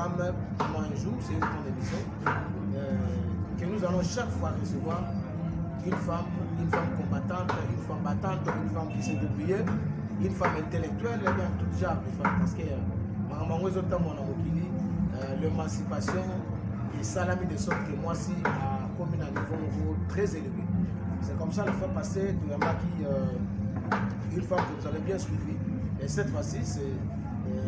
programme pendant un jour, c'est une grande émission, que nous allons chaque fois recevoir une femme combattante, une femme battante, une femme qui s'est débrouillée, une femme intellectuelle, et bien tout genre de femmes. Parce que l'émancipation et ça l'a mis de sorte que moi, si à commune à niveau très élevé. C'est comme ça le fait passer, il y en a qui, une femme que vous avez bien suivi. Et cette fois-ci, c'est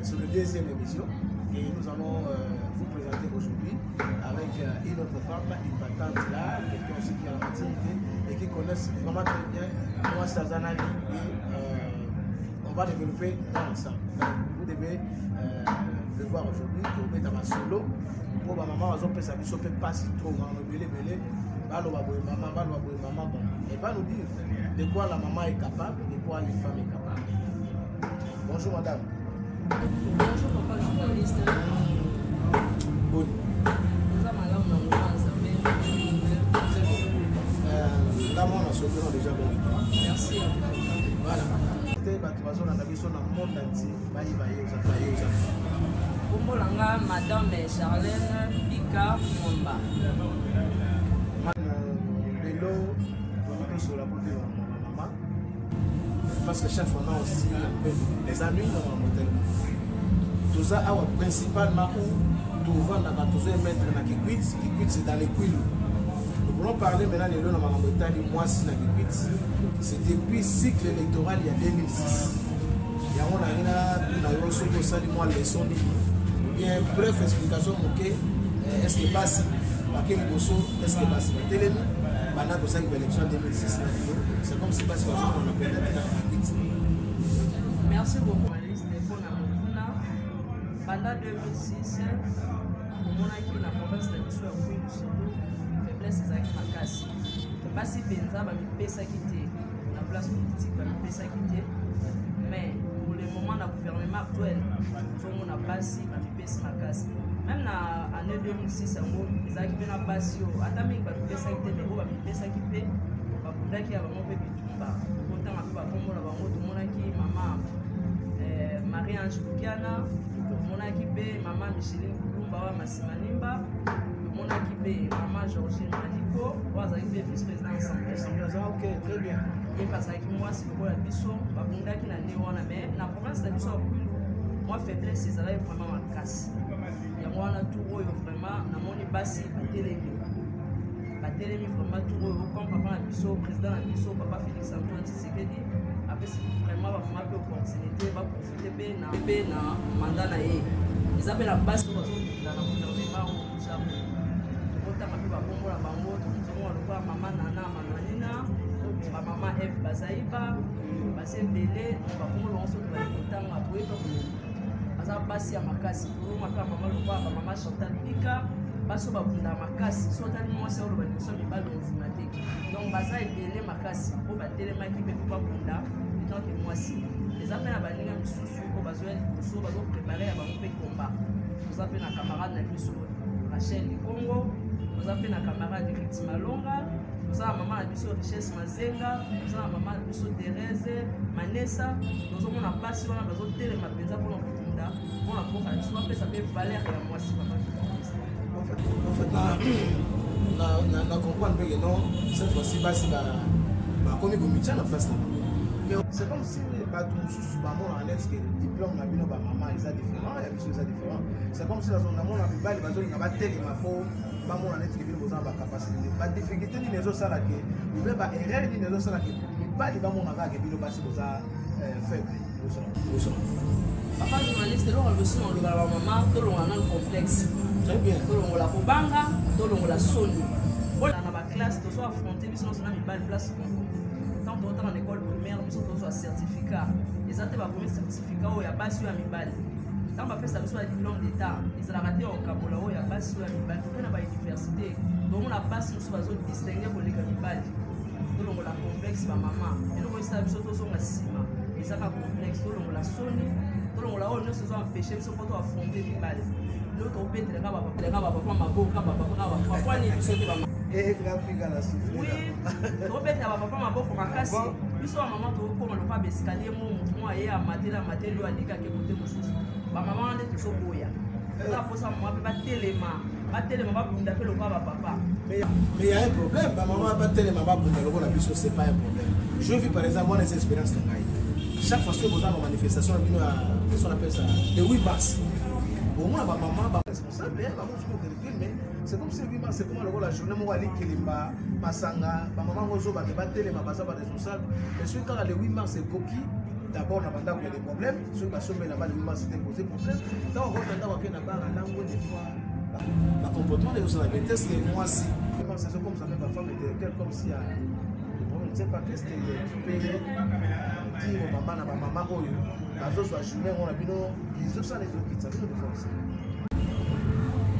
sur la deuxième émission que nous allons vous présenter aujourd'hui avec une autre femme, une battante là, quelqu'un aussi qui a la maturité et qui connaissent vraiment très bien moi, Sazanali, et on va développer dans l'ensemble. Vous devez le voir aujourd'hui, vous mettez dans ma solo, pour ma maman, on peut s'habiller, on peut pas si trop, on va belé, maman, elle va nous dire de quoi la maman est capable, de quoi les femmes sont capables. Bonjour madame. Bonjour papa journaliste. Bon. Là, on a sauvé déjà bon. Merci. Voilà. Monde entier. Madame Charlène Bika Momba. Parce que chaque fois on a aussi un peu les ennuis dans le modèle. Tout ça principalement où tout va dans la mettre dans Kikwit, c'est dans les couilles. Nous voulons parler maintenant de l'eau dans la montagne, moi si dans Kikwit. C'est depuis le cycle électoral il y a 2006. Il y a un leçon ou bien bref explication est-ce que passe est-ce que passe pendant l'élection 2006 c'est comme si passe on a peut-être. Merci beaucoup journaliste pendant 2006 on a province de l'histoire faiblesse ezalaki makasi basi mpenza bamipesaki te na place politique bamipesaki te mais pour le moment na gouvernement actuel tozomona basi bamipesi makasi même na année 2006 yango ezalaki mpe na basi oyo ata mingi bamipesaki te mais oyo bamipesaki mpe babundaki ya bango mpe bitumba kotanga mpe bakombola bango tomonaki mama Marie-Ange Lukiana tomonaki mpe mama Micheline Kulumba wa Masimanimba tomonaki mpe mama Georgine Maliko oyo azalaki mpe vice-président Ok, très bien. ye bazalaki mwasi lokola biso babundaki na nde wana mais na province na biso ya Kwilu mwa faiblesse ezalaki vraiment makasi yango wana tour oyo vraiment namoni basi batelemi vraiment tour oyo comme papa na biso président na biso papa Félix Antoine Tshisekedi apesi vraiment bamama mpe opportunité baprofite mpe na mandat na ye eza mpe na basi oyo bazokunda na gouvernement oyo tozamo tokotanga mpe bakombola bango tozomona lokola mama Nana Manwanina bamama Eve Bazaiba basi ebele bakombola bango soki bali kotanga boyeba aza basi ya makasi toloma mpe mama lokola bamama Chantal Bika basi oyo babunda makasi so otali mwasi oyo balibiso mibali ondima te donc baza ebele makasi oyo batelemaki mpe mpo babunda etanke mwasi eza mpe na baninga misusu oyo bazwa liboso bazoprépare ya bango mpe komba toza mpe na camarade na biso Rachel Likongo toza mpe na camarade Riti Malonga toza na mama na biso Richesse Mazenga toza na mama na biso Thérèse Manessa tozomona basi wana bazotelema mpenza mpona kokunda mpona mboka na biso bapesa mpe valeur ya mwasi mama En fait, na comprendre que non, cette fois-ci, comme il y a la place. Mais c'est comme si les diplôme na bino ba maman ils sont différents, il y a des choses différentes. C'est comme si dans un monde na bibali bazo nga bateli mapo ba mona net libino boza ba capacité. Ba difficulté ni nezo sala ke, ou bien ba erreur ni nezo sala ke, bibali ba mona ga ke bino basi boza faible. Papa journaliste, là on le sent dans la maman, tout le monde a un complexe. Très bien. Tout le monde a Kobanga, tout le monde a Sony. Dans la classe, tu dois affronter, nous sommes dans place. Tant que tu es en école primaire, nous sommes dans un certificat. Les autres, le premier certificat, il y a pas sur la mibale. Tant que tu as besoin d'un diplôme d'état, ils ont raté au Kabola, il y a pas sur la mibale. Tout le monde a une diversité. Donc on a pas sur la zone distinguée pour les mibales. Tout le monde a complexe, ma maman. Et nous, on a besoin de ciment. Ils ont un complexe, tout le monde a Sony. Tout le monde a nous sommes empêchés, nous sommes pas affronter les balles. L'autre on peut être là, papa ma beau, papa ni biso te ba. Et graphique la souffle. Oui. On peut être là, papa ma beau pour ma casse. Biso maman to ko le pas escalier moi ya matela matelo andika ke côté mosusu. Ba maman ande to boya. ça pour ça moi pas tellement va bunda pe lokwa ba papa. Mais il y a un problème, maman va tellement ba bunda lokwa la biso c'est pas un problème. Je vis par exemple moi des expériences de Ngaï. Chaque fois que vous avez une manifestation, qu'est-ce qu'on appelle ça? Le 8 mars. Au moins, ma maman est responsable, mais c'est comme si le 8 mars, c'est comme la journée où elle est Masanga, ma maman va battre, ma base va responsable. Mais celui quand le 8 mars, c'est coquille. D'abord, on a des problèmes. Ceux qui sont là-bas, le 8 mars, c'était posé problème. Quand on rentre dans la langue, des fois, le comportement des gens, c'est que moi, si. C'est comme ça, même ma femme était comme si. Je ne sais pas qu'est-ce que tu peux dire maman,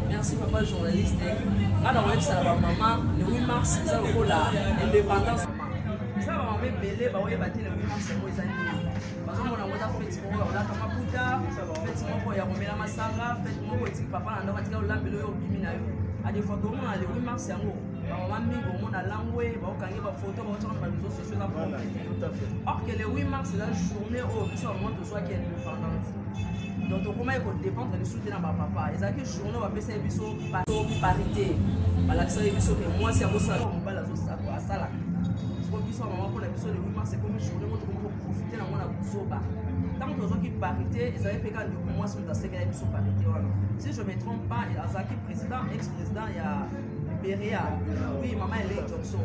merci papa journaliste. Alors on ça maman le 8 mars ça le la indépendance. Ça va maman belé ba oye battre le 8 mars ngo ezali. Parce que on a wata fête mo on a kama puta, fête mo ya komela masanga, fête mo ko tiki papa na ndo katika olambelo yo bimi na yo. A des fois comment le 8 mars yango maman mingo mon a langwe ba okangi ba photo ba otona ba réseaux sociaux na pour tout à fait. Or que le 8 mars c'est la journée où ça moment to soit qui est indépendante. Donc comment il faut dépendre de soutenir ma papa. Et ça que journée on va passer biso parité. Bala ça biso que moi c'est à ça on va la ça à ça là. Parce que biso maman pour la biso le 8 mars c'est comme une journée où on peut profiter dans mon abusoba. Tant que qui parité, ils avaient fait quand moi sur la sécurité biso parité. Si je me trompe pas, il a Zaki président, ex-président, il y a Beria, oui, maman elle est Johnson.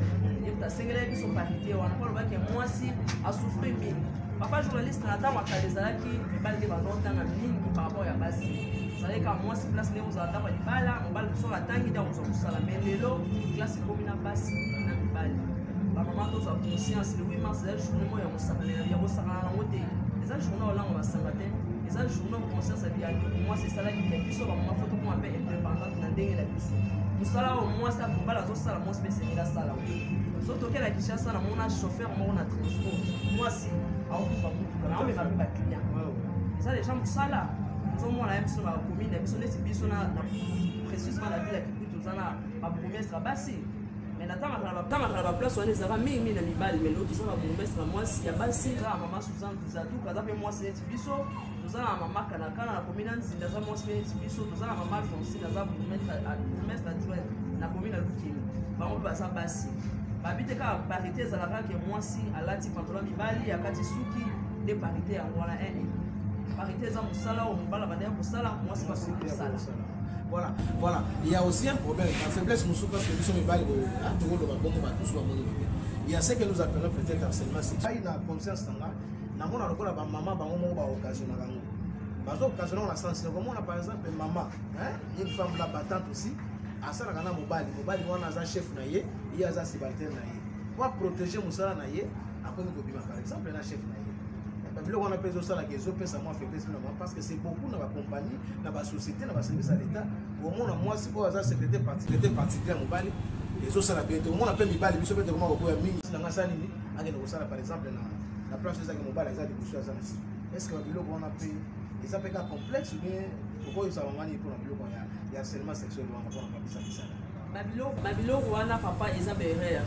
Et la sécurité biso parité, on a pas le bac que moi si a souffert mais papa journaliste na temps à les alaki balde ba longtemps na ligne par rapport à basi. Ça veut dire que moi si place les aux attends ba bala, on va sur la tangi dans on ça la mais lelo classe comme na basi na bali. Ba maman tous a conscience le 8 mars la journée moi ya mosala ya mosala na ngote. Les journaux là on va s'abattre. Les journaux conscience à dire moi c'est ça là qui est plus ba maman photo qu'on appelle indépendante na ndenge la biso. Mosala au moins ça pour bala zo sala moi spécial la sala. Surtout que la Kinshasa na mon chauffeur moi na transport. Moi si ça les gens ça là nous avons la même sur la commune la mission des biso na précisément la ville qui tout ça na ma bourgmestre bassi mais na tama la place on les a mis na mibali mais l'autre ça la bourgmestre moi si ya bassi ka maman Suzanne Zatu kaza pe moi c'est biso nous a maman kana la commune nzinda za moi c'est biso nous a maman Fonsi na za bourgmestre adjoint na commune Lukimi ba on passe bassi babite ka parité za la que moi si alati pantalon mibali akati suki de parité en voilà parité za musala ou mbala bana musala moi c'est pas musala. Voilà, il y a aussi un problème la faiblesse nous parce que nous sommes mibali tout le monde va tous il y a ce que nous appelons peut-être harcèlement sexuel. Il a conscience na mona lokola ba maman ba mo ba occasion na rango bazo occasion na sens comme on a par exemple maman une femme la battante aussi asala kana mobali wana za chef na ye il y a za subalterne na ye pour protéger musala na ye après nous bima par exemple na chef na ye babilo wana peso sala que zo pesa moi faiblesse na moi parce que c'est beaucoup na ba compagnie na ba société na ba service à l'état au moins moi si ko za secrétaire particulier mobali les autres sala bien au moins appelle mibali biso peut comment ko ya mingi na ngasa nini akene ko sala par exemple na place za ke mobali za di busu za nsi est-ce que babilo wana pe ils appellent ça complexe ou bien pourquoi ils savent mani pour babilo ko ya harcèlement sexuel wana pour pas ça ça babilo wana papa Isabelle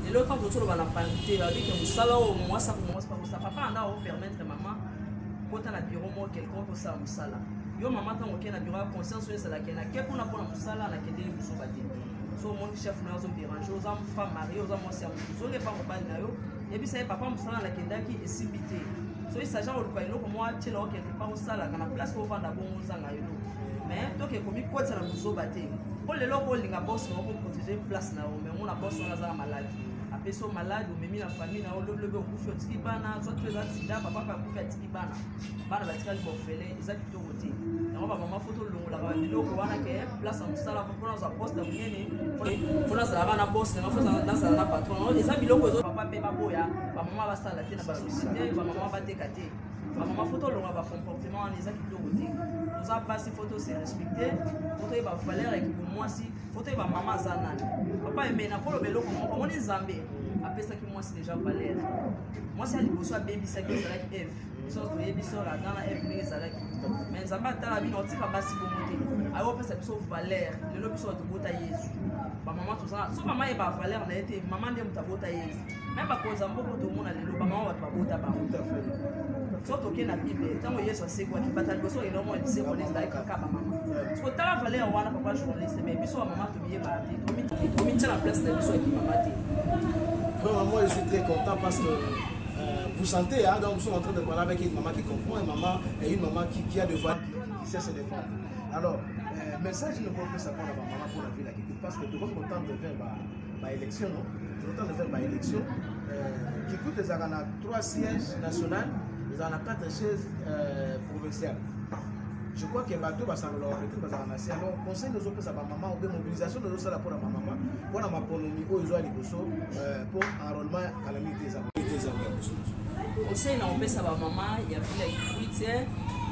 et l'autre quand on va la parité avec un sala au moi ça commence pas ça papa anda au permettre maman quand on a bureau moi quelqu'un pour ça musala yo maman tant OK na bureau conscience sur ça la kena ke pour na pour musala na kende buso baté so mon chef na zo déranger aux hommes femmes mariées aux hommes c'est so les pas mobile na yo et puis ça papa musala na kenda qui exhibité so il s'agit au local ko moi tchela quelque part au sala na place pour vendre bon zanga yo mais donc comme quoi ça na buso baté pour les locaux linga boss pour protéger place na mais mon boss on a za malade personne malade ou même la famille na le kufa tiki bana soit tu es sida papa ka kufa tiki bana bana batika li bofele eza plutôt côté na ba maman photo longo la ba biloko wana ke place en sala pour na za poste munene faut na za na boss na faut na za na patron eza biloko ezo papa pe ba boya ba maman ba sala te na ba société ba maman ba tekate ba maman photo longo ba comportement eza plutôt côté nous a passé photo c'est respecté photo e ba valeur et pour moi si photo e ba maman za nani papa e mena pour le biloko on est zambé après ça que moi c'est déjà valeur moi c'est les bosso baby ça que ça like F so to baby so la dans la F mais ça like mais ça va ta la vie notique pas si bon côté alors après ça biso valeur le lobi so to bota Yesu ba maman tout ça so maman e ba valeur na été maman de mutabota Yesu même pas cause mboko to mona le lo ba maman va bota ba tout à fait Surtout qu'il y a Bible. Tant que Yesu sait quoi, qui bataille le soir, il a moins de ses collègues avec un cap à maman. Parce que t'as valé en voilà papa journaliste, mais puis soit maman te bien battu. Comme il la place de Yesu qui m'a battu. Vraiment, moi je suis très content parce que vous sentez, hein, donc nous sommes en train de parler avec une maman qui comprend, une maman qui a de voix, qui sait se défendre. Alors, message ne peut pas savoir la maman pour la ville à Kikut parce que tout le monde est content de faire l'élection, non? Tout le temps de faire l'élection. Kikut, ils ont 3 sièges nationaux, ils ont 4 chaises provinciales. Je crois que bateau va s'en leur arrêter parce que alors conseil nous autres ça va maman ou mobilisation nous autres ça pour la maman pour la maponomie ou ils ont liboso pour enrôlement à la milité des conseil na on ça va maman il y a villa Kikut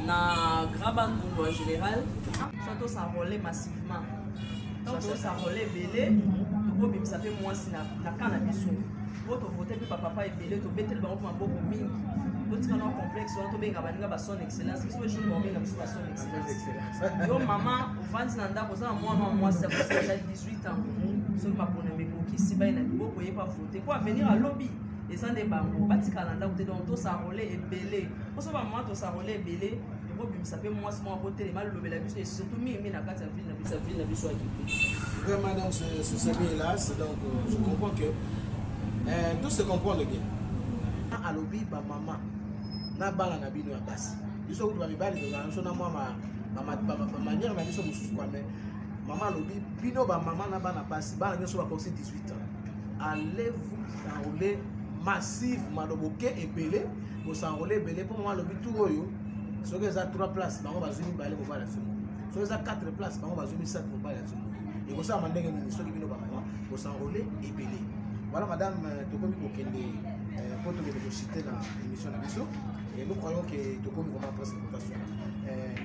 na Grabandu en général surtout s'enrôler massivement donc s'enrôler belé pour bim ça fait moins si na cannabis votre voter puis papa est belé to betel ba on beaucoup mingi. Tout ce complexe, on a son excellence. Si je suis son excellence. Yo maman, au fond moi ça fait 18 ans. Ce que ma bonne qui si bien beaucoup pas voter pour venir à lobby. Et ça des bango, bati calenda où donc tout s'enrôler et belé. Pour ça maman tout s'enrôler et belé. Ça fait moi voter les mal le et surtout na carte ville na biso vraiment donc ce bien là, donc je comprends que tout se comprend bien. À lobby ba maman na bala na bino ya basi biso kutu ba mibali na so na mwa manière na biso mususu kwa mais maman lobby bino ba maman na bana basi bana biso ba commencer 18 ans allez-vous s'enrôler massif maloboke ebele vous s'enrôler belé pour maman lobby tout oyo so que ça 3 places bango bazumi balé ko bala sumo so ça 4 places bango bazumi 7 ko bala sumo et ko ça mandenge ni so bino ba maman vous s'enrôler ebele voilà madame tokomi kokende pour te citer dans l'émission de Bisso. Et nous croyons que tu comme vraiment presque rotation.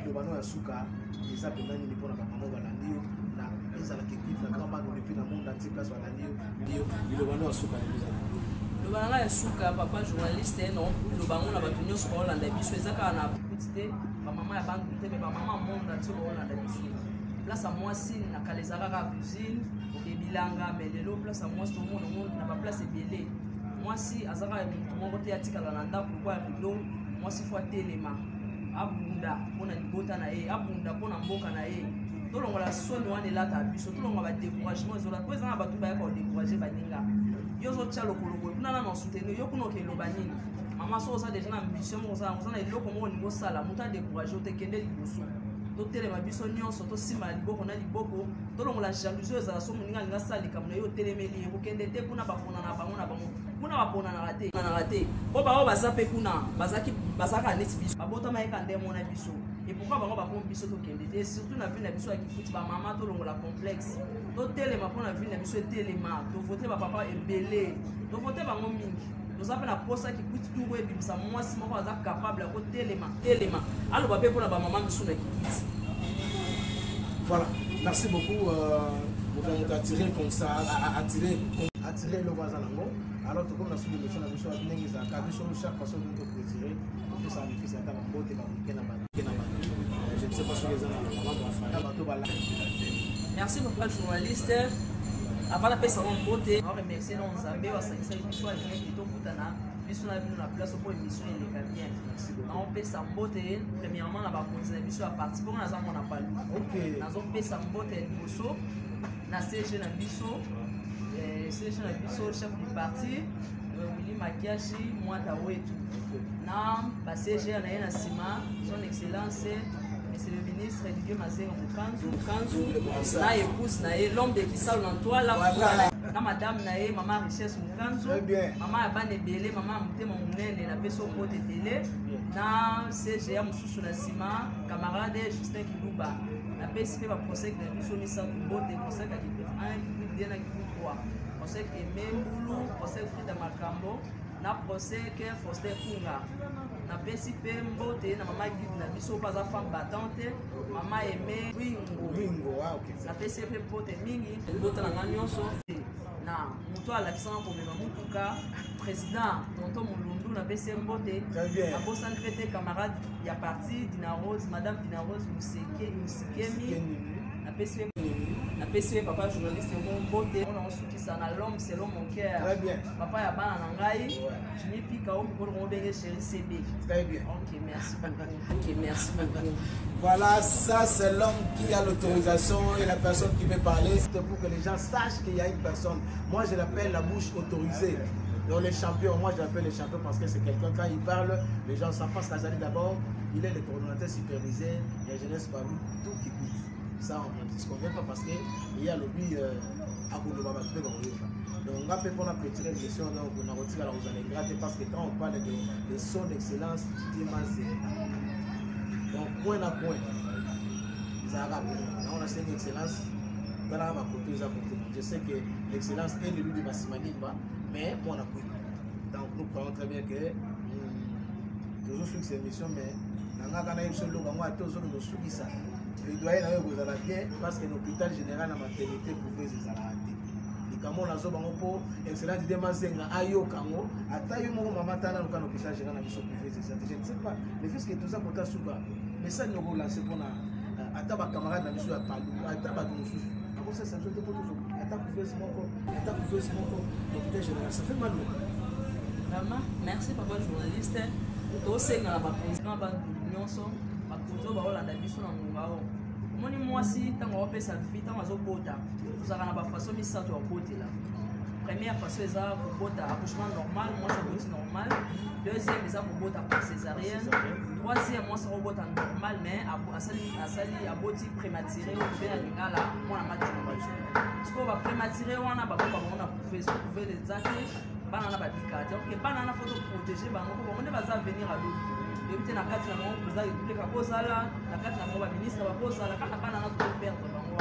Le bano ya suka, les appels ni pour la maman balandio, na ezala qui quitte la grand-mère depuis le monde entier place balandio, le bano ya suka les amis. Le bano ya suka papa journaliste non, le bano na batunyo sur Hollande Bisso ezaka na petite maman ya banque mais maman monde entier Hollande Bisso. Place à moi si na kalezaka ka cuisine, et bilanga mais le place à moi tout le monde na pas place belé. Moi si azaka mon côté atika la ndako pourquoi rido moi si faut telema abunda pona libota na ye abunda pona mboka na ye to longola soni wana elata biso to longola ba découragement ezola ko ezanga batu ba ko décourager baninga yo zo tcha lokolo ko kuna na soutenir yo kuno ke loba nini mama so ça déjà na ambition mo ça na eloko mo ni sala muta décourager te kende liboso to telema biso nyonso to sima liboko na liboko to longola jalousie ezala so moninga linga salika mo yo telemeli ko kende te kuna bakona na bango na bango kuna bapona na raté po ba baza pe kuna bazaka neti biso babota maika ndemo na biso et pourquoi bango ba pompe biso to kende te surtout na vie na biso ya Kikuti ba mama to longola complexe to telema pona vie na biso telema to voter ba papa ebele to voter bango mingi to zape na posa Kikuti tout ko ebimisa mwasi moko aza capable ko telema alo ba pe pona ba mama biso na Kikuti. Voilà, merci beaucoup pour nous attirer comme ça attirer le voisin là. Alors tout comme la suite de l'émission, la mission a bien les accords sur chaque façon de nous retirer pour que ça bénéficie à ta maman et je ne sais pas si les gens merci beaucoup journaliste. Avant la paix mon beauté, on remercie nos amis, on s'est dit que soit les plutôt coutana, mission la vie la place pour émission et les bien. On paie sa beauté, premièrement la va continuer mission à partir pour nous on a pas lu. OK. Nous on paie sa beauté biso, na CG na biso. C'est le chef du parti, Willy Makiashi, moi Tawetu. Na CG na Sima, son excellence, monsieur le ministre Didier Mazé Mukanzu, na épouse na l'homme de Kissa Lantois là, na madame na maman Richesse Mukanzu, maman Abane Belé, maman Mutema Munene na peso pote télé, na CG Mususu na Sima, camarade Justin Kiluba, na PSP va procès na biso ni sa bote procès ka Kikuti 1 Kikuti 2 na Kikuti 3. Procès Aimé Mboulou, procès Frida Makambo, na procès que Foster Kunga. Na PSP Mbote, na maman Guide na biso pas à femme battante, maman Aimé Wingo. Na PSP Mbote mingi, Mbote na nganyonso. Na muto ala kisanga pour mema mutuka, président Tonton Mulundu na PSP Mbote. Na bosan traité camarade ya parti Dina Rose, madame Dina Rose Musikemi. Na PSP napesi papa journaliste mon beauté on a souki ça na l'homme selon mon cœur. Très bien. Papa ya bana na ngai je n'ai plus qu'à pour mon bébé chéri CB. Très bien. OK, merci beaucoup. OK, merci beaucoup. Voilà, ça c'est l'homme qui a l'autorisation et la personne qui veut parler. C'est pour que les gens sachent qu'il y a une personne. Moi je l'appelle la bouche autorisée. Donc les champions, moi je l'appelle les champions parce que c'est quelqu'un, quand il parle, les gens savent parce qu'Azali d'abord, il est le coordonnateur supervisé, et jeunesse parmi tout qui coûte. Ça on ne disconvient pas parce qu'il y a le but à Koulouba. Donc on va faire pour la petite question, donc on a retiré la rose à l'égratte parce que quand on parle de son excellence, donc point à point, on a cette excellence, je sais que l'excellence est l'élu de Massimanimba, mais on a pris. Donc nous croyons très bien que toujours sur cette émission, mais on a quand même sur le moment à tous nos sous-ça. Les doyens vous allez bien parce que l'hôpital général à maternité pouvait se arrêter. Et comme on a zo bango po excellent de mazenga ayo kango atayo mo mama tana au l'hôpital général à mission privée c'est ça. Je ne sais pas le fait que tout ça pour ta souba. Mais ça nous relancer pour na ataba camarade na mission à Palu ataba tout sous. Après ça ça fait pour toujours. Ataba pouvait se moko l'hôpital général ça fait mal. Vraiment merci papa journaliste. To senga ba président ba nyonso ba kozo ba olanda biso na ngao. Moni mwasi tango opesa vita mazobota. Tuzaka na ba façon misato ya kotela. Première façon eza kobota accouchement normal, moi ça boti normal. Deuxième eza kobota par césarienne. Troisième moi ça kobota normal mais asali aboti prématuré ou bien lingala moi na mati na bajo. Parce que ba prématuré wana ba papa on a prouvé les actes. Banana ba bikati. OK, banana faut protéger bango ko on va venir à l'autre. Depuis na kati na mo président il ka kozala, na kati na mo ba ministre ba kozala kana banana to perdre bango.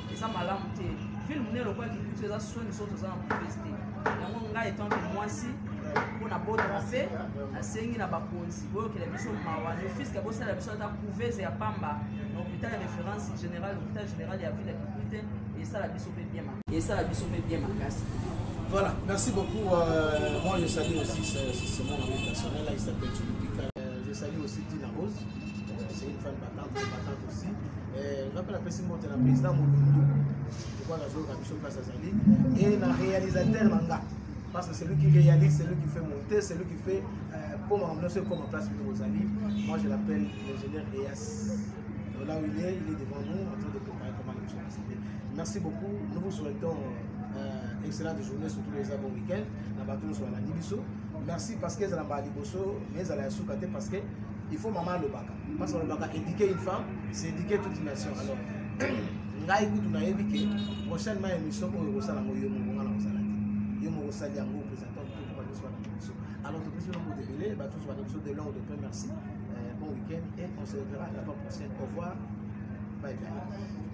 Et ça malamu te. Film ne lo kwa ki tu za soin so to za na université. Yango nga étant que moi si pour na bota fait asengi na ba konsi. Boyo ke la biso mawa. Le fils ka bosa la biso ta prouver ya pamba. L'hôpital de référence générale, l'hôpital général ya ville de et ça la biso fait bien. Et ça la biso fait bien ma casse. Voilà, merci beaucoup. Moi, je salue aussi, c'est mon ami personnel, là, il s'appelle Julipika. Je salue aussi Tina Rose, c'est une femme battante aussi. Je rappelle la personne qui est la présidente Moulundu, je crois que la mission Place Azali, et le réalisateur Manga. Parce que c'est lui qui réalise, c'est lui qui fait monter, c'est lui qui fait pour m'amener comme en place pour Azali. Moi, je l'appelle l'ingénieur EAS. Donc là où il est devant nous, en train de préparer comment l'émission va s'appeler. Merci beaucoup, nous vous souhaitons excellente journée, surtout les bons week-ends. Merci parce que c'est la Baliboso, mais elle a sous-côté parce que il faut maman le baka. Parce que le baka éduquer une femme, c'est éduquer toute une nation. Alors, là, écoute, on a éduqué. Prochainement, émission pour le Salam, il y a mon salut en haut, présentant tout le monde. Alors, tout le monde est délai, tous les épisodes de l'an ou de peu, merci. Bon week-end et on se verra la fois prochaine. Au revoir. Bye bye.